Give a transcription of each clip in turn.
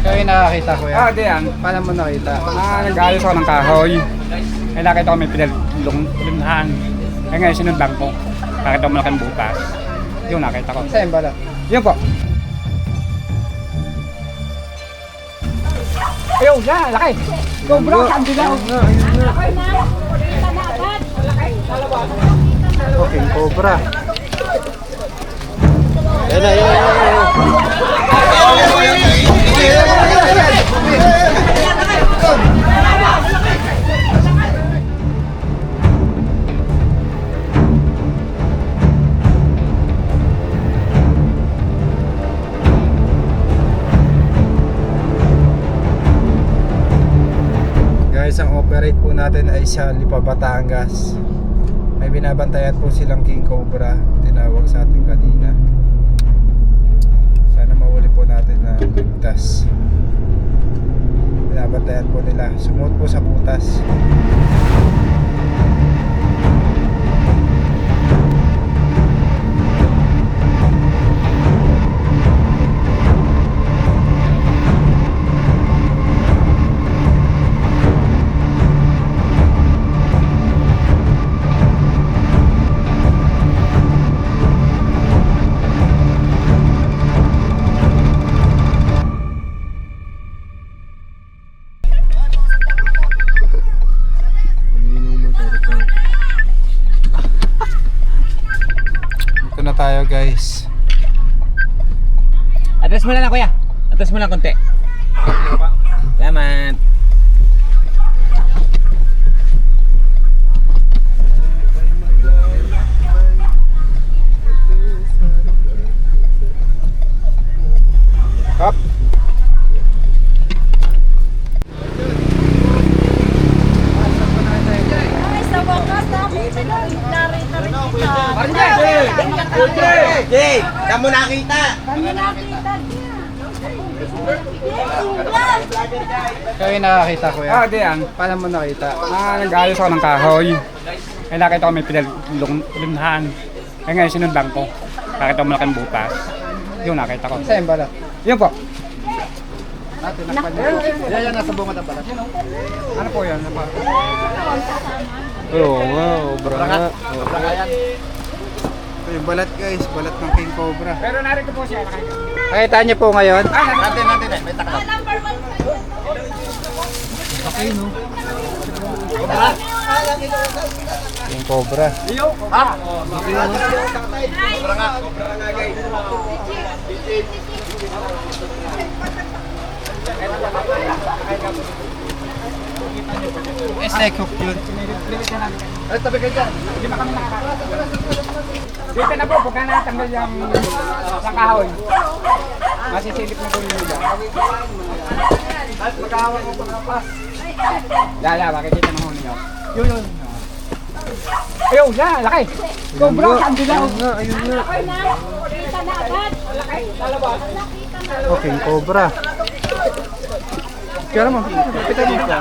Kaya yung nakakita ko yan. Di yan. Paano mo nakita? Nag-aayos ako ng kahoy. Ay nakita ko may pinalunhan. Ay ngayon sinundan ko. Nakita ko malaking butas. Yung nakita ko. Saan yung balat? Yun po. Ayaw na, laki. Cobra, sandi na. Okay, cobra. Yan na, yan. Guys, ang operate po natin ay sa Lipa, Batangas. May binabantayan po silang King Cobra. Tinawag sa ating kanina. Sana mawali po natin na ligtas. Binabantayan po nila. Sumuot po sa butas. Ito na tayo, guys. Atras mo na lang, kuya. Atras mo lang konti. Salamat. Up. Ay, sa wakas namin sila. Narita rin kita. Jay, kamu nakita. Kami nakita niya. Kaya yung nakakita ko yan. Di yan. Paano mo nakita? Nag-aayos ako ng kahoy. Ay nakita ko may pinalunhan. Ay ngayon sinundan ko. Nakita ko malaking butas. Yung nakita ko. Saan yung balat? Yun po. Yan, nasa bunga ng balat. Ano po yan? Ano po? Oo nga, obra nga. Ito yung balat, guys. Balat ng King Cobra. Pero narito po siya. Nakita niyo po ngayon? Natin. May takot. Okay, no? King Cobra. Snake hook yun. Ay, tabi kayo dyan. Hindi na kami nakakata. Dito na po, pagka natanggal yung sa kahoy. Masisilip na po yung dyan. Magkahawak mo pagkapas. Lala, makikita ng huni nyo. Yun. Ayaw, yan, laki. Cobra, sandi na. Ayun nga. Ay, na. Kita na agad. Okay, Cobra. Kaya naman, kita mo siya.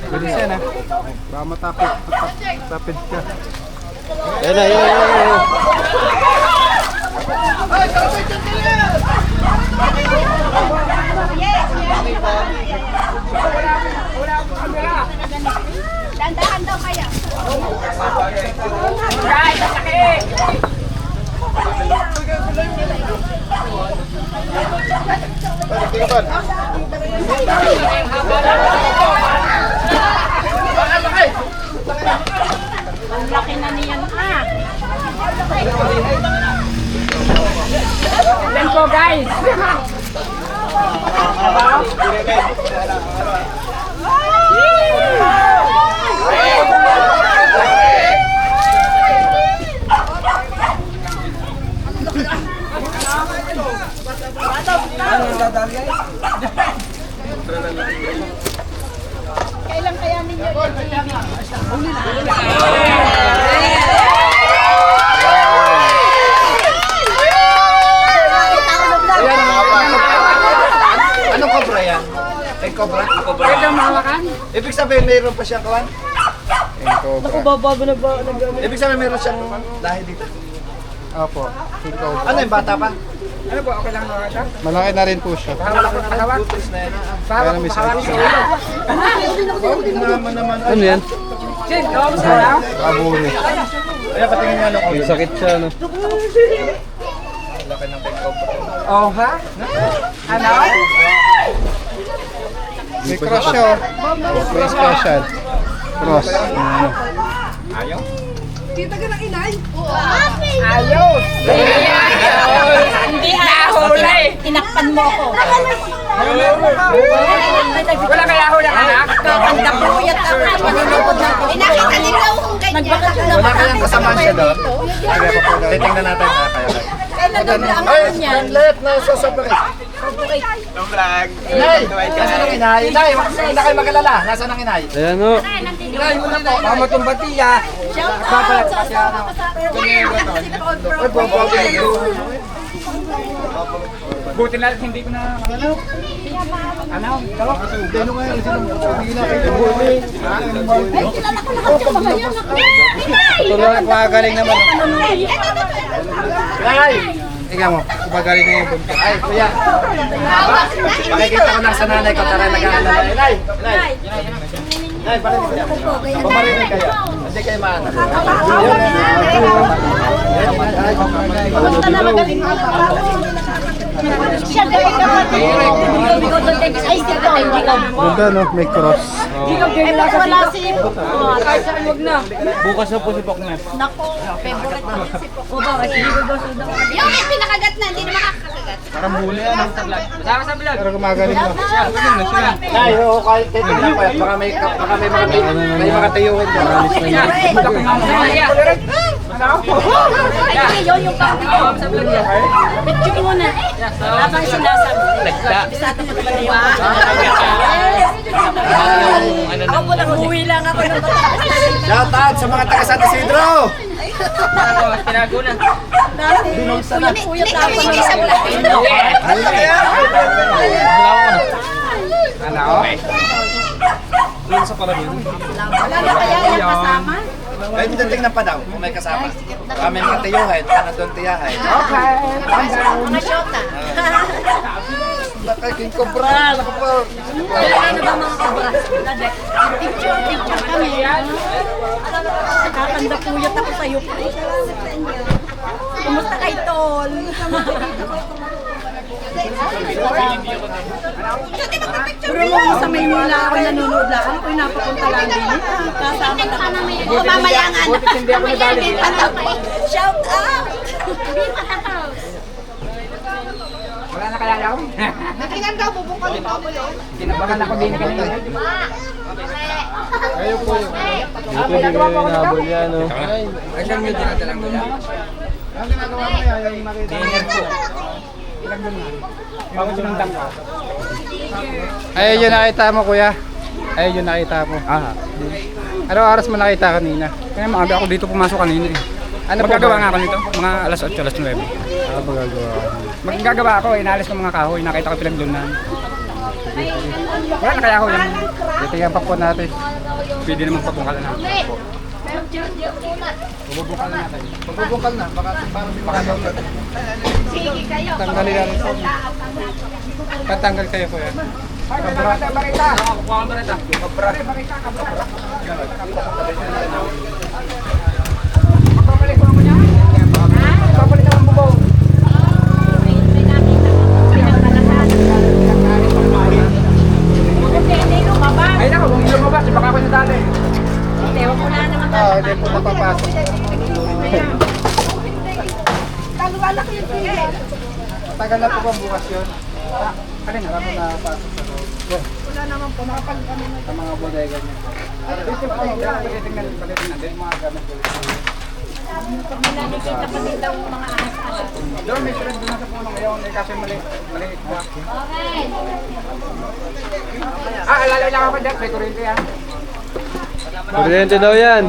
Bilis yan, ha? Baka matapid ka. Yan na, yan. Dandahan daw kaya. Guys, laki. Ang laki na niyan ah. Yan po, guys. Kailan kaya ninyo Anong cobra yan? Cobra? Pwede mahawakan? Ibig sabihin mayroon pa siyang kawan? Cobra. babago na ba? Ibig sabihin meron siyang dahil dito. Opo, King Cobra. Ano yung bata pa? Ano po, okay lang mga ito? Malaki na rin po siya. Hawak ko, hawak. Putos na yan. Hawak may ko, hawak sakit ko. Naman. Ano yan? Sin, hawak mo sa Abuni. Kaya patingin niya ano. May sakit siya, no? Laki ng King Cobra. Oh, ha? Ano? May cross siya, oh. May special. Cross. Ano? Ayaw? Ayaw! Hindi Nahuli! Tinakpan mo ako. Wala kaya huli ang anak? Kakanda po yan ako. Nakita nila kung ganyan. Nagbakasyon na Wala kayang kasama siya doon? Titingnan natin na kaya. Kaya nadobla ang ako niyan. Let na sasabihin. Inay! Nasaan ang inay? Inay, huwag na kayo mag-alala. Nasaan ang inay? Ayan, no? Inay, muna po. Baka matumbati ya. Shout out sa asawa ko sa si Paul Buti na hindi ko na ano. Ano? Ay, kilala ko lahat yung mga yan. Tuloy, kumagaling naman. Inay! Tingnan mo, kumagaling na yung buntot. Ay, kuya. Pakikita ko lang sa nanay ko. Tara, nag-aalala. Inay! Inay! Inay, parinig kayo. Pamarinig kayo. Hindi kayo maanap. Siya galing kapatid. Bigaw doon tayo. Ay, sigaw. Ganda, no? May cross. Eh, pag wala si Bukas na po si Pokemon. Nako, favorite ko si Poco. Bakit? Hindi ko gusto daw. Yung may pinakagat na, hindi na makakagat. Parang huli, ano? Sama sa vlog. Pero gumagaling na. Nay, oo, kahit titignan ko yan. Baka may mga tiyuhin dyan. Ay, yun yung pang Sa vlog yan. picture mo na. Habang sinasabi. Bisado mo naman yun. Ako po nang uwi lang ako ng Batangas. Shout out sa mga taga San Isidro! Tinago na. Puyat na ako ng sa Ano? Wala na kaya yung kasama? Pwede din tingnan pa daw kung may kasama. Baka may mga tiyuhin, ano doon tiyahin. Okay. Mga shota. Kay King Cobra, naku po. Ano ba mga kabra? Picture kami. Kakanda puyat ako sa'yo. Kumusta kay Tol? Pero mo sa Maynila ako nanonood lang. Ako yung napapunta lang din. Kasama na kami. O mamaya nga na. Buti hindi ako nadali. Shout out! Wala na kaya ako. Nakinan daw, bubukal ito ako yun. Kinabahan ako din kanina. Kayo po yun. Ito din yung inabol yan, no? Ay, siyang medyo nadalang ko lang. Ang ginagawa mo yan, yung makita. Dinner po. Ilang doon na. Bago sinundang ko. Ayun yung nakita mo, kuya. Ayun yung nakita mo. Aha. Anong oras mo nakita kanina? Kaya maaga ako dito pumasok kanina eh. Ano po Magagawa ba? nga ako nito, mga alas 8, alas 9. Magagawa. Magagawa ako, inalis ko mga kahoy, nakita ko pinaglunan. Wala na kaya ako yan. Titingnan pa po natin. Pwede naman pabungkalan na. Bubukal na natin. Bubukal na, baka daw na. Sige kayo. Tanggalin natin po. Patanggal kayo po yan. Barita, barita. Kuha ka barita. Barita, kabra. Magpapalit ko naman yan. Magpapalit naman bubaw. Ay nako, huwag nyo lumabas. Baka ako nadali. Hindi, wag mo na naman Oo, hindi po napapasok. Taluwalak yung tingin. Tagal na po ba bukas yun? Alin na? Wala po napapasok sa loob. Wala naman po, nakapag kami na. Sa mga bodega niya. Palitin natin mga gamit. Wala nakita pa din daw mga anak-anak. Doon, may friend doon na sa puno ngayon. Eh, kasi maliit na. Alalay lang ako dyan. May kurente yan. Kuryente daw yan.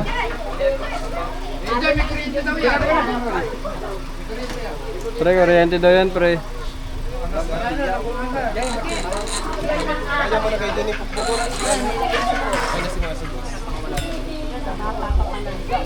Pre, kuryente daw yan, pre. Up,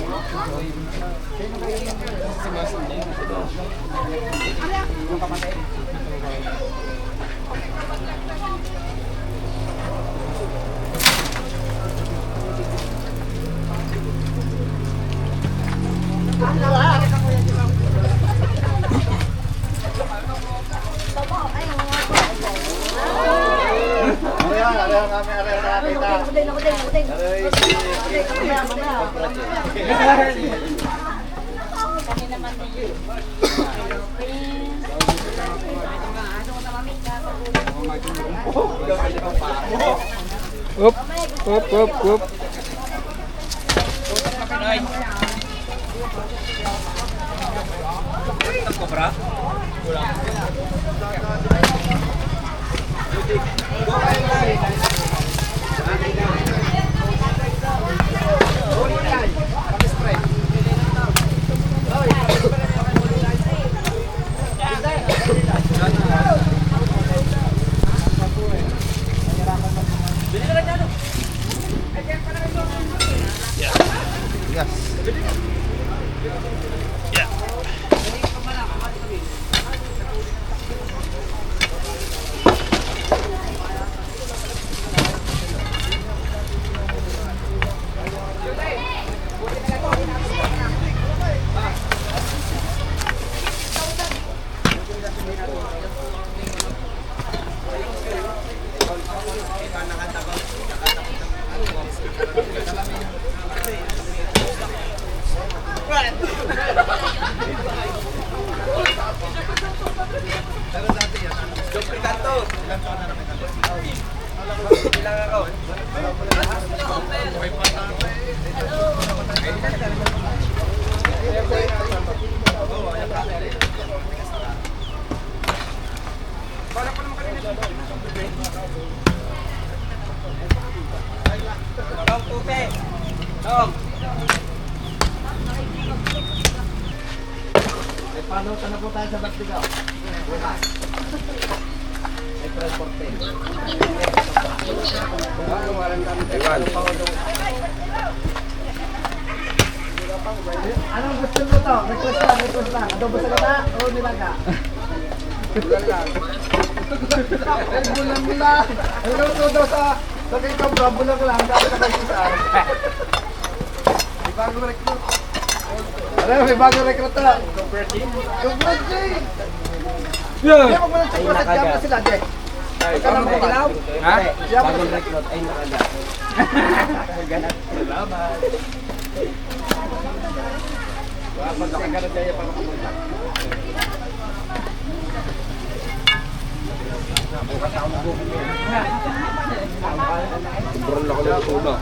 up, up, up. Paano ka na po tayo sa Bastigao? Anong gusto mo to? Request lang. Adobo sa gata o nilaga? Bulan nila. Ang luto daw sa kay Cobra, bulan ko lang. Dami na kayo sa akin. May bagong recruit. Ano, may bagong recruit na. Cobra G. Yeah. Kaya magmula sa process kaya mo sila, Jack. Ikaw lang mo ilaw? Ha? Bagong recruit ay nakaga. Ganat. Salamat. Pagkaganat daya pa makapunta. Sobrang laki ng tuna.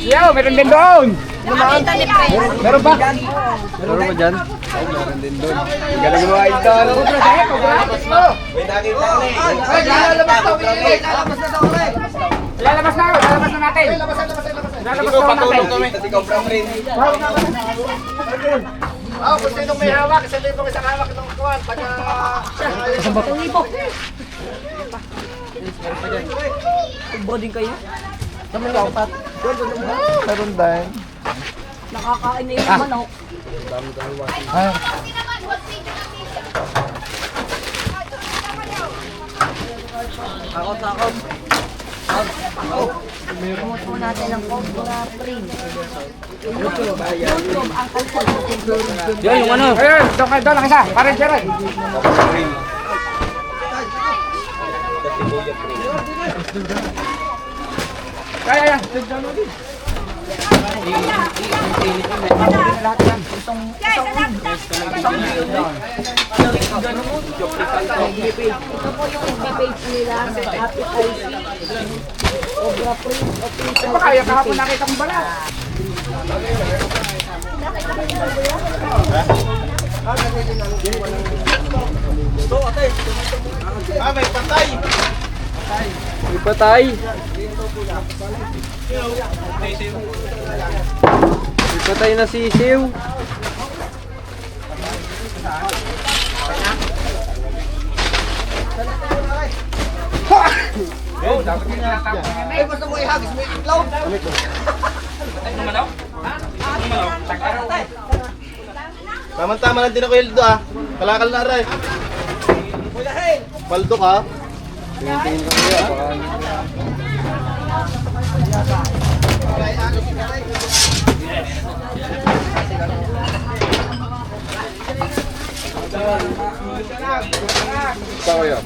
Yo, meron din doon. Meron ba? Meron ba dyan? Ay, meron din doon. Galing mo, idol. May nakita na eh. Lalabas na natin. Lalabas na natin. Ikaw from rin. Kung sino may hawak, isa din isang hawak itong kuwan. Boarding kayo? Naman yung apat. Meron din. Nakakain na yung manok. Takot. Promote po natin ang Cobra Print. YouTube ang kalsal. Yan, yung ano. Ayun, doon lang isa. Parang siya rin. Kaya yan. Ito po yung page nila sa Happy IC. Cobra Print official. Baka kaya kahapon nakita mo bala. May patay. May patay. May patay na sisiw. Ay, gusto mo ihagis mo yung iklaw? Tama-tama lang din ako Hildo ah. Kalakal na aray. Paldo ka. Tingin ka kaya, baka pa kaya.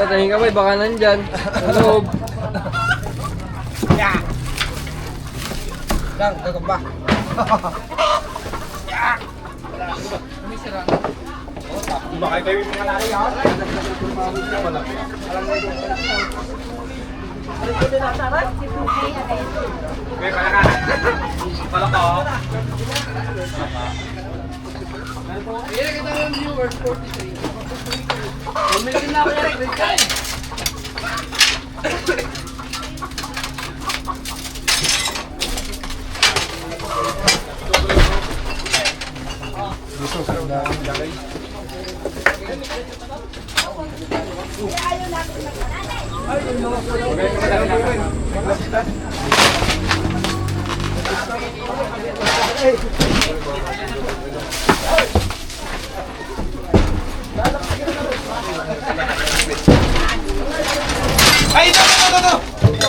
Tingin ka ba, baka nandyan. Sa loob. Lang, tagok ba? Baka kayo yung mga lari ha? May palaka. Palaka oh. Ayan, kita ng viewers, 43. Bumili na ako yan, Red Guy. Dito sa lagay. Ay, ito!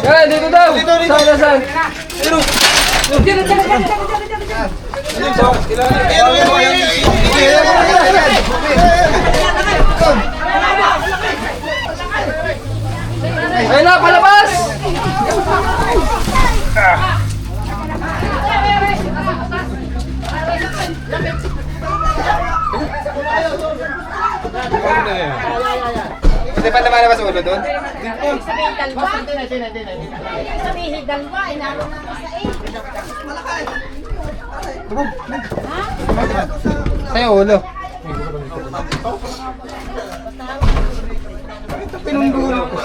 Eh, dito daw! Saan, saan? Ayun na, palabas! Hindi pa naman nabas ulo doon? Sabihin dalawa. Sabihin dalawa. Inaro na ako sa Sa'yo, ulo. Pinundulo ko.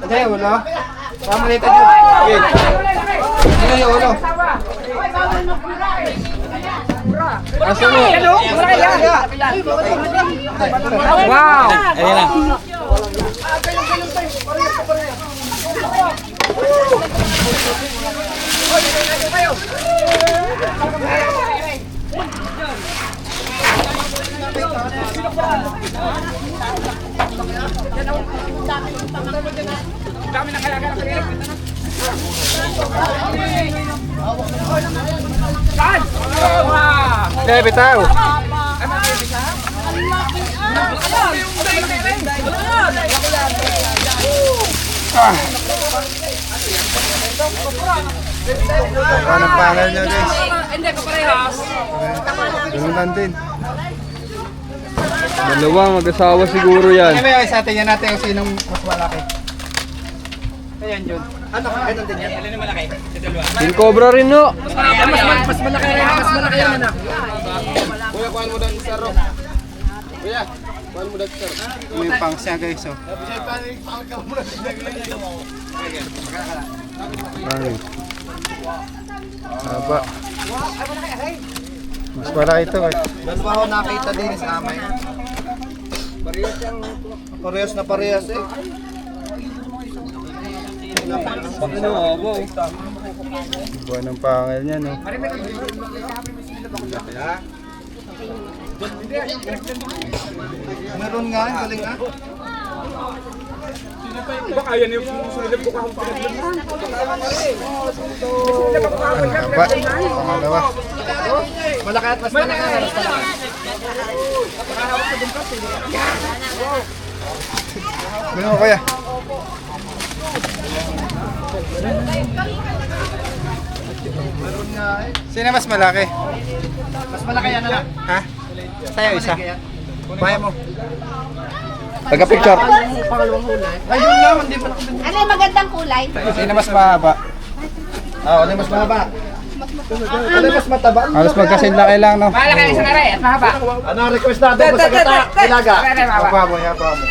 Sa'yo, ulo. Pamalitan yun. Sino yung ulo? Asan mo? Wow! Ayun lang. Dami na kaya ka na. Saan? Eh, bitaw. Anong pangal nyo, guys? Hindi ko parehas. Ganun din. Dalawang mag-asawa siguro yan. Ano ba sa atin yan natin kung sinong mas malaki? Ayan yun. Ano, kahit din yan. Alin yung malaki? Sa dalawa. Yung cobra rin, no? Mas malaki rin. Mas malaki yan anak. Kuya, kuhaan mo daw yung saro. Kuya, kuhaan mo daw yung saro. May pangs niya, guys, oh. Pangit. Haba. Mas malaki ito, eh. Mas ba ako nakita din sa amay? Parehas na parehas eh. Buwan ng pangal niya, no? Meron nga, galing nga. Baka yan yung susunod ko kahong pinaglaman. Haba. Pangalawa. Malaki at mas malaki. Ano mo, kuya? Meron nga eh. Sino mas malaki? Mas malaki yan anak. Ha? Tayo isa. Kaya mo. Taga-picture. Ayun lang, hindi pa nakabili. Ano yung magandang kulay? Sino mas mahaba? Oo, ano mas mahaba? Mas Ano mas mataba? Halos magkasinlaki lang, no? Malaki ang isang aray at mahaba. Ano ang request natin po sa gata? Ilaga. Aray, mahaba. Hapa mo, hapa mo.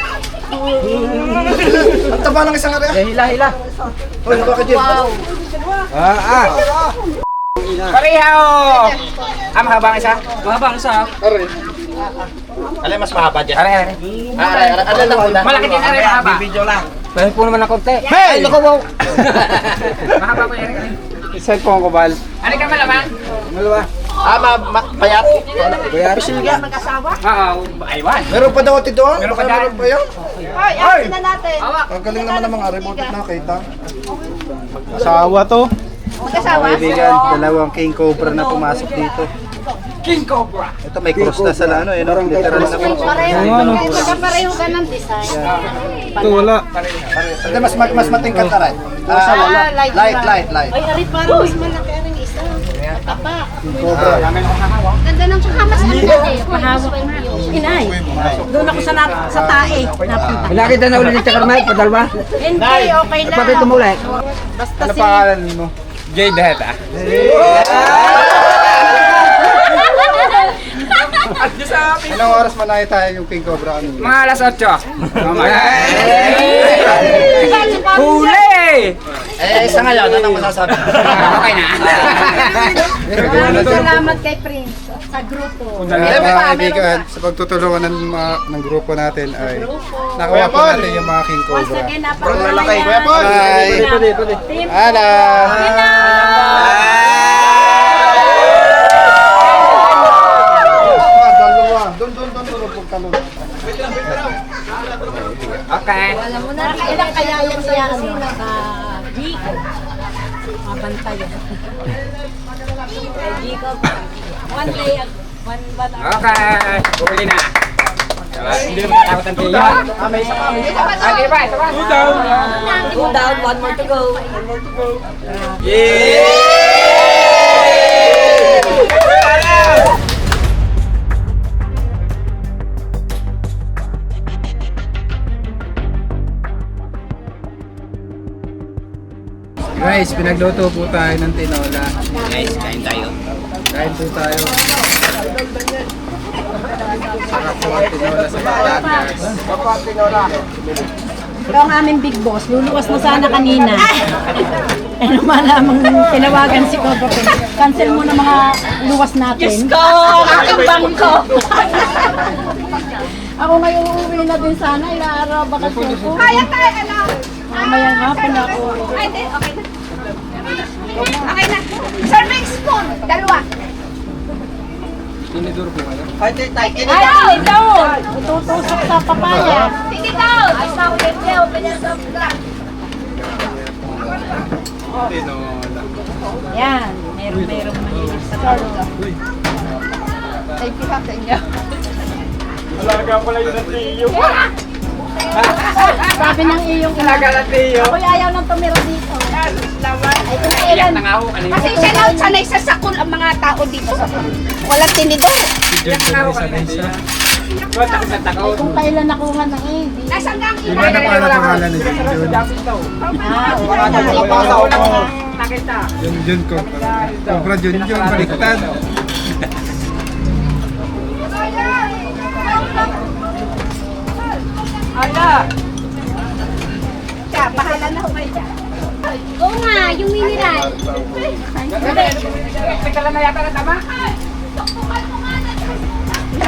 Ang taba ng isang area. Hila. Hoy, haba ka, Jim. Pareho! Mahaba ang isa? Mahaba ang isa. Aray. Alay, mas mahaba dyan. Aray. Aray. Alay lang muna. Malaki din aray, mahaba. Video lang. Pwede po naman ng konti. Hey! Mahaba po yan. Cellphone ko, Bal. Ano ka malaman? Malawa. Payat. Kuya, Oo, aywan. Meron pa daw ito doon? Meron pa dyan. Meron pa yun? Hoy, akin na natin. Ang galing naman ng mga remote na kita. asawa to. Mag-asawa? Kaibigan, dalawang king cobra na pumasok dito. King Cobra. Ito may cross na sa ano, eh, no? Literal na cross. Magkapareho ka ng design. Ito wala. Hindi, mas matingkat na rin. Light. Ay, ari parang mas malaki ang isa. Tapa. Cobra. Ganda ng tsaka mas malaki. Pahawak na. Inay. Doon ako sa tae. Napunta. Nakita na ulit ni Chakarmay, padalwa. Hindi, okay lang. Bakit tumulay? Basta Ano si... pangalan mo? Jade Heta. Anong oras man nakita yung king cobra kanina? Mga alas 8. Huli! Sa ngayon, anong masasabi? Okay na. Maraming salamat kay Prince sa grupo. Mga kaibigan, sa pagtutulungan ng grupo natin ay nakuha po natin yung mga king Once cobra. again, napakalayan. Bye! Team Hala! Dalawa. Doon. Pagtalon. Okay. alam mo na, ilang kaya yan siya, Gico. Mabantayan. Gico. One day, one hour. Okay. Huli na. Hindi naman katakot ang tiyo. May isa pa. Okay ba? Isa pa? Two down, one more to go. Guys, pinagluto po tayo ng tinola. Guys, kain tayo. Kain po tayo. Sarap po ang tinola sa Batangas. Pero ang aming big boss, luluwas na sana kanina. Eh naman lamang tinawagan si Coco. Cancel mo na mga luwas natin. Diyos ko! Aking bangko! Ako ngayon uuwi na din sana, ilaaraw baka ko. Kaya tayo, ano? Mamayang hapon ako. Ay, hindi, okay na. Okay na. Serving spoon, dalawa. Tinidor po kayo. Ay, doon! Tutusok sa papaya. Sige daw. Ay, sa ulit niya, pinasok na. Tinola. Yan, merong mahilig sa karga. Thank you, sa inyo. Alaga pala yun ang tiyo. Sabi ng iyong ina, Alaga ng tiyo. ako'y ayaw nang tumira dito. Ay, kung Iyak kailan, na nga ako kanina. Kasi siya daw sanay sa sakol ang mga tao dito. Walang tinidor. Diyan po na isa na isa. Ba't ako sa takot? kung kailan nakuha ng eh. Nasaan nga ang Di ba na paano pangalan ni Jun? Nakita. Jun ko. Cobra Jun, baliktad. Ala! Siya, bahala na ho kayo dyan. Oo nga, yung mineral. Nagkala na yata na tama?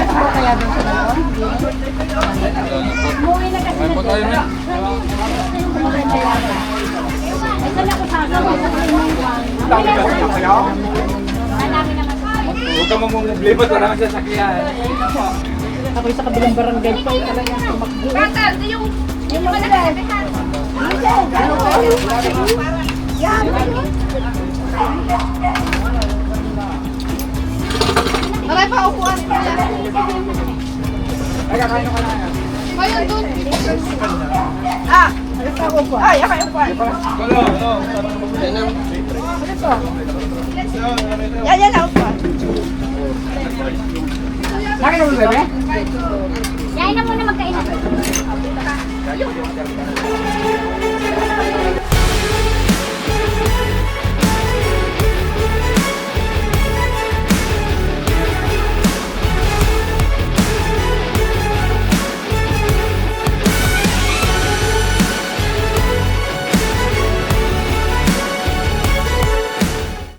Kaya doon sa dalawang. Umuwi na kasi na sila. Ay, saan ako sasama? Dami ka sa kayo? Huwag ka mamumblema ito naman sa sakyan. Ako'y sa kabilang barangay pa, talagang tumakbo. Bata, yung malaki. Maray pa upuan ko yan. Ay, kakain ka na. Ngayon doon. Ay, ako upuan. Yan na upuan. Nakita mo bebe? Yain na muna magkainan.